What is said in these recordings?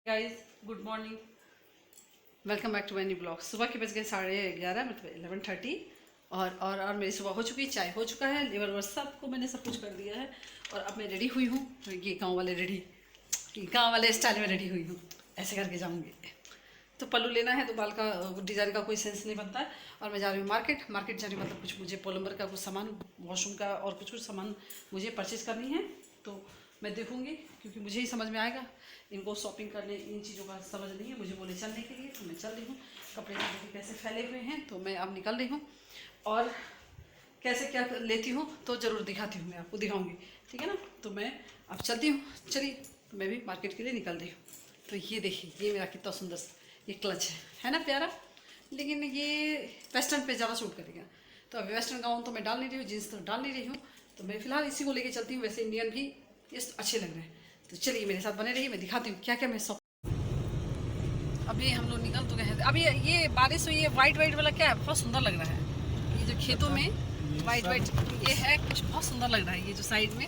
Guys good morning, welcome back to my new blog. सुबह के बज गए 11:30 मतलब 11:30 और मेरी सुबह हो चुकी है, चाय हो चुका है, लेबर वर्क सबको मैंने सब कुछ कर दिया है और अब मैं रेडी हुई हूँ। ये गाँव वाले स्टाइल में रेडी हुई हूँ, ऐसे करके जाऊँगी। तो पल्लू लेना है तो बाल का डिज़ाइन का कोई सेंस नहीं बनता है और मैं जा रही हूँ मार्केट जा रही हूँ। मतलब कुछ मुझे प्लम्बर का कुछ सामान, वॉशरूम का और कुछ सामान मुझे परचेज़ करनी है, तो मैं देखूँगी क्योंकि मुझे ही समझ में आएगा। इनको शॉपिंग करने इन चीज़ों का समझ नहीं है, मुझे बोले चलने के लिए तो मैं चल रही हूँ। कपड़े देखिए कैसे फैले हुए हैं, तो मैं अब निकल रही हूँ और कैसे क्या लेती हूँ तो ज़रूर दिखाती हूँ, मैं आपको दिखाऊँगी, ठीक है ना। तो मैं अब चलती हूँ, चलिए तो मैं भी मार्केट के लिए निकल रही हूँ। तो ये देखिए, ये मेरा कितना सुंदर ये क्लच है ना, प्यारा, लेकिन ये वेस्टर्न पे ज़्यादा सूट करेगा। तो अभी वेस्टर्न गाउन तो मैं डाल नहीं रही हूँ, जीन्स तो डाल नहीं रही हूँ, तो मैं फिलहाल इसी को लेके चलती हूँ। वैसे इंडियन भी ये अच्छे लग रहे हैं, तो चलिए मेरे साथ बने रहिए, मैं दिखाती हूँ क्या क्या मैं सब। अभी हम लोग निकल तो गए हैं। अभी ये बारिश हुई है, वाइट वाला क्या है, बहुत सुंदर लग रहा है। ये जो खेतों में वाइट ये है, कुछ बहुत सुंदर लग रहा है। ये जो साइड में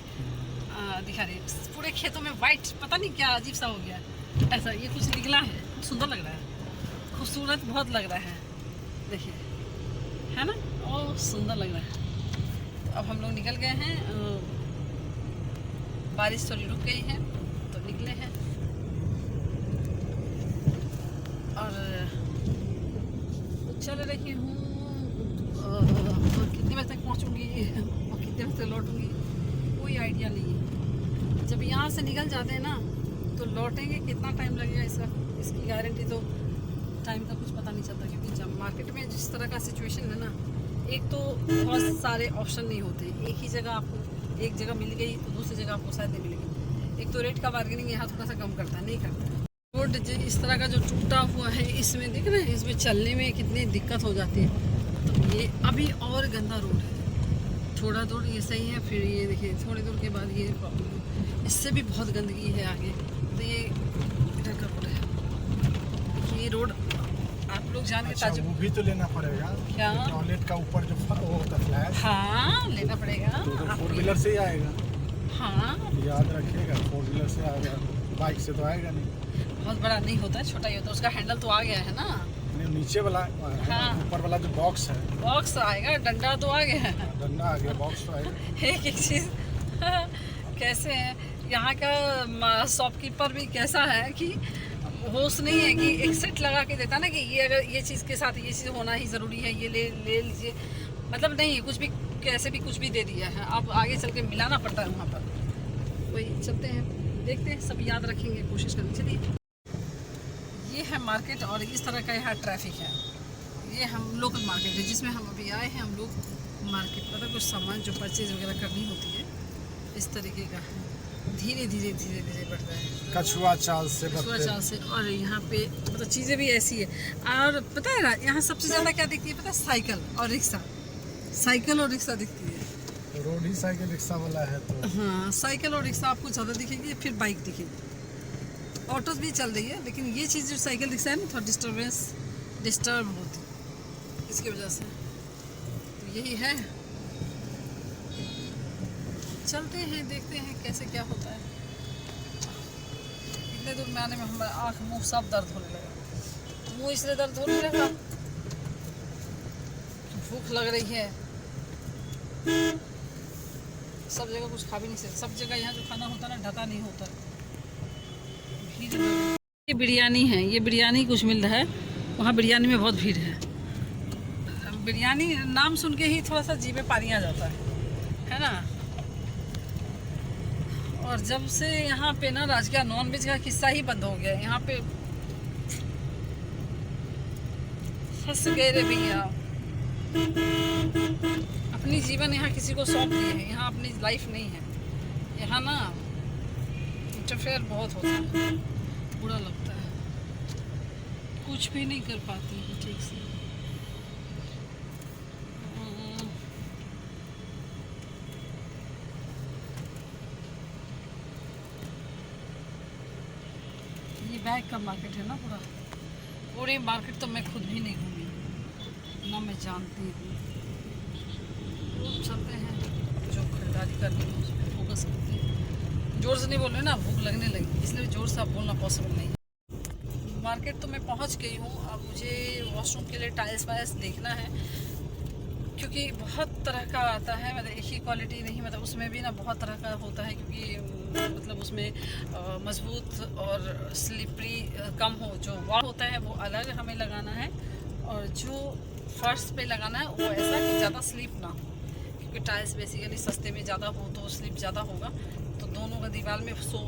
दिखा रही है, पूरे खेतों में वाइट, पता नहीं क्या अजीब सा हो गया ऐसा, ये कुछ निकला है, बहुत सुंदर लग रहा है, खूबसूरत बहुत लग रहा है, देखिए, है ना, और सुंदर लग रहा है। तो अब हम लोग निकल गए हैं, बारिश थोड़ी रुक गई है तो निकले हैं और चल रही हूँ। कितने बजे तक पहुँचूँगी और कितने बजे तक लौटूँगी कोई आइडिया नहीं है। जब यहाँ से निकल जाते हैं ना तो लौटेंगे कितना टाइम लगेगा इसकी गारंटी तो टाइम का कुछ पता नहीं चलता, क्योंकि जब मार्केट में जिस तरह का सिचुएशन है ना, एक तो बहुत सारे ऑप्शन नहीं होते, एक ही जगह आपको एक जगह मिल गई तो दूसरी जगह आपको शायद नहीं मिलेगी। एक तो रेट का बार्गेनिंग यहाँ थोड़ा सा कम करता है, नहीं करता है। रोड इस तरह का जो टूटा हुआ है, इसमें देख रहे हैं, इसमें चलने में कितनी दिक्कत हो जाती है। तो ये अभी और गंदा रोड है, थोड़ा दूर ये सही है, फिर ये देखिए थोड़ी दूर के बाद ये प्रॉब्लम, इससे भी बहुत गंदगी है आगे। तो ये इधर का रोड है, ये रोड आप लोग जान के ताजुब, वो भी तो लेना पड़ेगा क्या, टॉयलेट का ऊपर जो वो होता है फ्लैट, हाँ लेना पड़ेगा, तो 4 व्हीलर से ही आएगा। हाँ याद रखिएगा, 4 व्हीलर से आएगा, बाइक से तो आएगा नहीं। बहुत बड़ा नहीं होता है, छोटा ही होता है, उसका हैंडल तो आ गया है ना, नीचे वाला, हाँ, ऊपर वाला जो बॉक्स है, बॉक्स आएगा, डंडा तो आ गया है, डंडा आ गया, बॉक्स तो आएगा। एक चीज़ कैसे है यहाँ का शॉपकीपर भी कैसा है कि होश नहीं है कि एक सेट लगा के देता ना कि ये अगर ये चीज़ के साथ ये चीज़ होना ही ज़रूरी है, ये ले लीजिए, मतलब नहीं, कुछ भी कैसे भी कुछ भी दे दिया है, अब आगे चल के मिलाना पड़ता है वहाँ पर। वही चलते हैं, देखते हैं, सब याद रखेंगे, कोशिश करें। चलिए, ये है मार्केट और इस तरह का यहाँ ट्रैफिक है। ये हम लोकल मार्केट है जिसमें हम अभी आए हैं। हम लोग मार्केट मतलब कुछ सामान जो परचेज वगैरह करनी होती है, इस तरीके का है, धीरे धीरे बढ़ रहा है, कछुआ चाल से। और यहाँ पे मतलब चीज़ें भी ऐसी है। और पता है ना, यहाँ सबसे ज़्यादा क्या दिखती है पता है, साइकिल और रिक्शा दिखती है। रोड ही साइकिल रिक्शा वाला है तो हाँ, साइकिल और रिक्शा आपको ज़्यादा दिखेगी, फिर बाइक दिखेगी, ऑटोज भी चल रही है, लेकिन ये चीज़ जो साइकिल रिक्शा है ना, थोड़ा डिस्टर्ब होती है इसकी वजह से। तो यही है, चलते हैं, देखते हैं कैसे क्या होता है। इतने दूर में आने में हमारा आँख मुँह सब दर्द होने लगा, मुँह इसलिए दर्द होने लगा, भूख लग रही है, सब जगह कुछ खा भी नहीं सकते, सब जगह यहाँ जो खाना होता है ना, ढका नहीं होता। ये बिरयानी है, ये बिरयानी कुछ मिल रहा है, वहाँ बिरयानी में बहुत भीड़ है। बिरयानी नाम सुन के ही थोड़ा सा जी में पानी आ जाता है ना। और जब से यहाँ पे ना राजकीय नॉनवेज का किस्सा ही बंद हो गया है, यहाँ पे फंस गए रे भैया। अपनी जीवन यहाँ किसी को सौंप दिए है, यहाँ अपनी लाइफ नहीं है, यहाँ ना इंटरफेयर बहुत होता है, बुरा लगता है, कुछ भी नहीं कर पाती है ठीक से। ये बैग का मार्केट है ना, पूरी मार्केट तो मैं खुद भी नहीं घूमी ना, मैं जानती हूँ। चलते हैं, जो खरीदारी करनी है उस पर फोकस करते हैं। जोर से नहीं बोल रहे ना, भूख लगने लगी, इसलिए जोर से आप बोलना पॉसिबल नहीं है। मार्केट तो मैं पहुंच गई हूँ। अब मुझे वॉशरूम के लिए टाइल्स वाइल्स देखना है, क्योंकि बहुत तरह का आता है, मतलब एक ही क्वालिटी नहीं, मतलब उसमें भी ना बहुत तरह का होता है, क्योंकि मतलब उसमें मजबूत और स्लिपरी कम हो, जो वॉल होता है वो अलग हमें लगाना है, और जो फर्श पे लगाना है वो ऐसा कि ज़्यादा स्लिप ना हो, क्योंकि टाइल्स बेसिकली सस्ते में ज़्यादा हो तो स्लिप ज़्यादा होगा, तो दोनों का दीवार में सो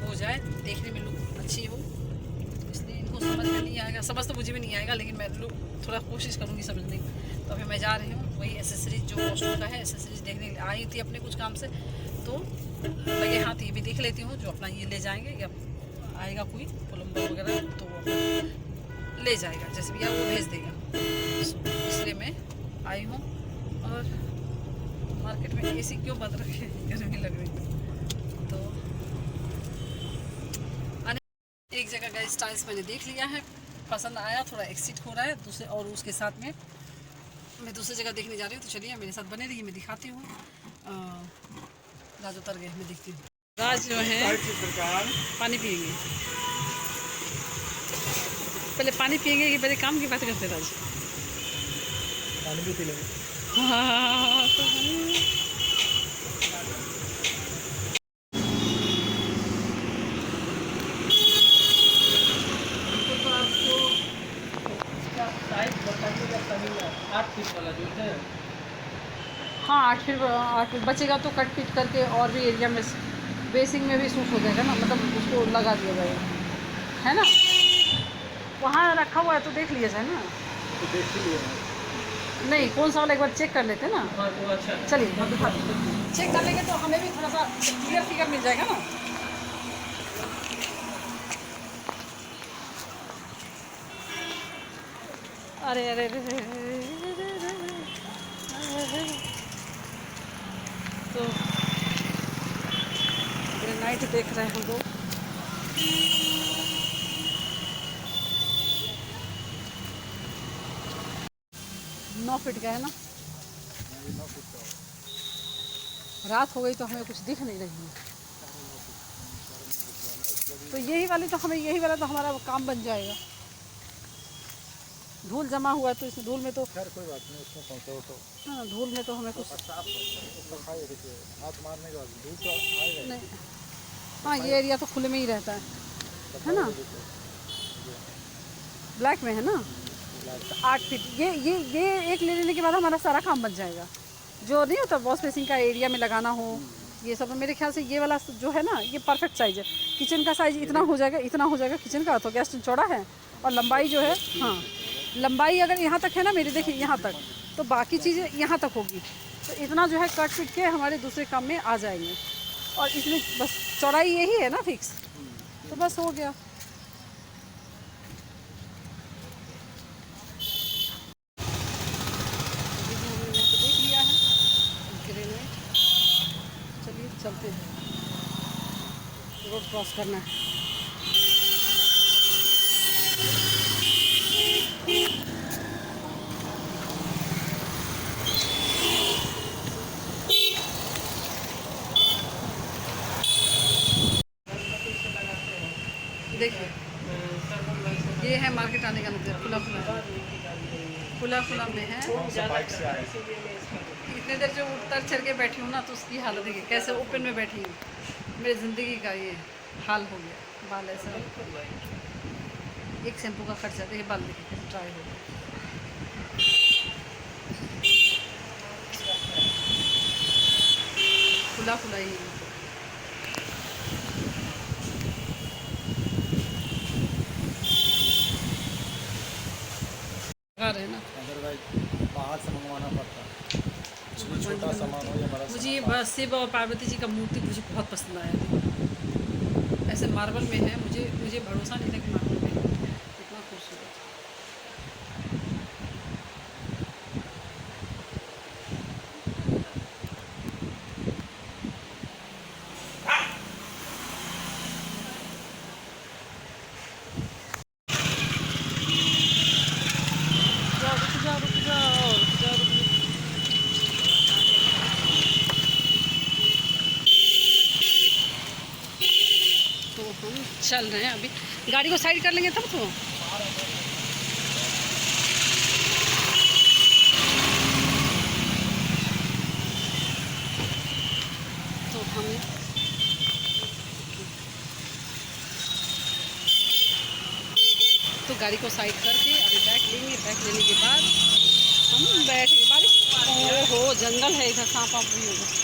हो जाए, देखने में लुक अच्छी हो। इसलिए इनको समझ में नहीं आएगा, समझ तो मुझे भी नहीं आएगा, लेकिन मैं थोड़ा कोशिश करूँगी समझने की। तो अभी मैं जा रही हूँ वही एसेसरीज जो वॉशरूम का है, एसेसरीज देखने आई थी अपने कुछ काम से, तो लगे हाथ ये भी देख लेती हूँ, जो अपना ये ले जाएंगे, या आएगा कोई प्लम्बर वगैरह तो वो अपना ले जाएगा, जैसे भी वो भेज देगा। इसलिए मैं आई हूँ। और मार्केट में एसी क्यों बंद रखे, गर्मी लग रही है, तो एक जगह का स्टाइल्स मैंने देख लिया है, पसंद आया, थोड़ा एक्सिट हो रहा है दूसरे, और उसके साथ में मैं दूसरी जगह देखने जा रही हूँ। तो चलिए मेरे साथ बने रहिए, मैं दिखाती हूँ। राज उतर गए, मैं देखती हूँ। राज जो है पानी पिएंगे, पहले पानी पिएंगे कि पहले काम की बात करते राज? पानी भी पी लेंगे। हाँ, तो आपको साइज बताइएगा, सही है 8 फीट वाला जो है। हाँ 8 फीट बचेगा तो कट पिट करके और भी एरिया में बेसिंग में भी सूट हो जाएगा ना, मतलब उसको लगा दिया जाएगा, है ना? वहाँ रखा हुआ है तो देख लिया जाए ना। तो देख ही लिया नहीं, कौन सा वाला एक बार चेक कर लेते हैं ना। हाँ वो अच्छा है। चलिए हम दिखाते हैं, चेक कर लेंगे तो हमें भी थोड़ा सा क्लियर फिगर मिल जाएगा ना। अरे अरे अरे तो नाइट देख रहे हैं हम लोग। 9 फीट का है ना, रात हो गई तो हमें कुछ दिख नहीं रही है, तो यही वाली तो हमें, यही वाला तो हमारा काम बन जाएगा। धूल जमा हुआ है तो इसमें धूल में तो खैर कोई बात नहीं, उसमें पहुँचो तो हाँ, धूल में तो हमें कुछ सफाई देखिए, हाथ मारने के बाद धूल तो आएगा नहीं। हाँ ये एरिया तो खुले में ही रहता है ना, ब्लैक में है ना। तो 8 फीट ये एक ले लेने के बाद हमारा सारा काम बन जाएगा। जो नहीं होता वॉश बेसिंग का एरिया में लगाना हो, ये सब, मेरे ख्याल से ये वाला जो है ना ये परफेक्ट साइज़ है। किचन का साइज़ इतना हो जाएगा, इतना हो जाएगा किचन का, तो गैस चौड़ा है, और लंबाई जो है, हाँ लंबाई अगर यहाँ तक है ना मेरी, देखिए यहाँ तक, तो बाकी चीज़ें यहाँ तक होगी, तो इतना जो है कट फिट के हमारे दूसरे काम में आ जाएंगे। और इसमें बस चौड़ाई यही है ना फिक्स, तो बस हो गया। देख लिया है ग्रेनाइट, चलिए चलते हैं, रोड क्रॉस करना है। देखिए ये है मार्केट आने का मतलब, खुला खुला में है। इतने देर जो उतर चढ़ के बैठी हूँ ना, तो उसकी हालत देखिए कैसे ओपन में बैठी हूँ। मेरी ज़िंदगी का ये हाल हो गया, बाल ऐसा, एक शैम्पू का खर्चा देखिए, बाल देखिए कैसे ड्राई हो गया। खुला ही रहे ना, अदरवाइज बाहर से मंगवाना पड़ता है, छोटा सामान हो या बड़ा। मुझे ये बस शिव और पार्वती जी का मूर्ति मुझे बहुत पसंद आया। ऐसे मार्बल में है, मुझे भरोसा नहीं था कि मार्बल में इतना खूबसूरत। रुक जाओ। तो हम चल रहे हैं अभी, गाड़ी को साइड कर लेंगे तब तो। तो हमें तो गाड़ी को साइड करके अभी बैग लेंगे। बैग लेने के बाद हम बैठेंगे। बारिश, ओहो जंगल है इधर, सांप वाप भी होगा।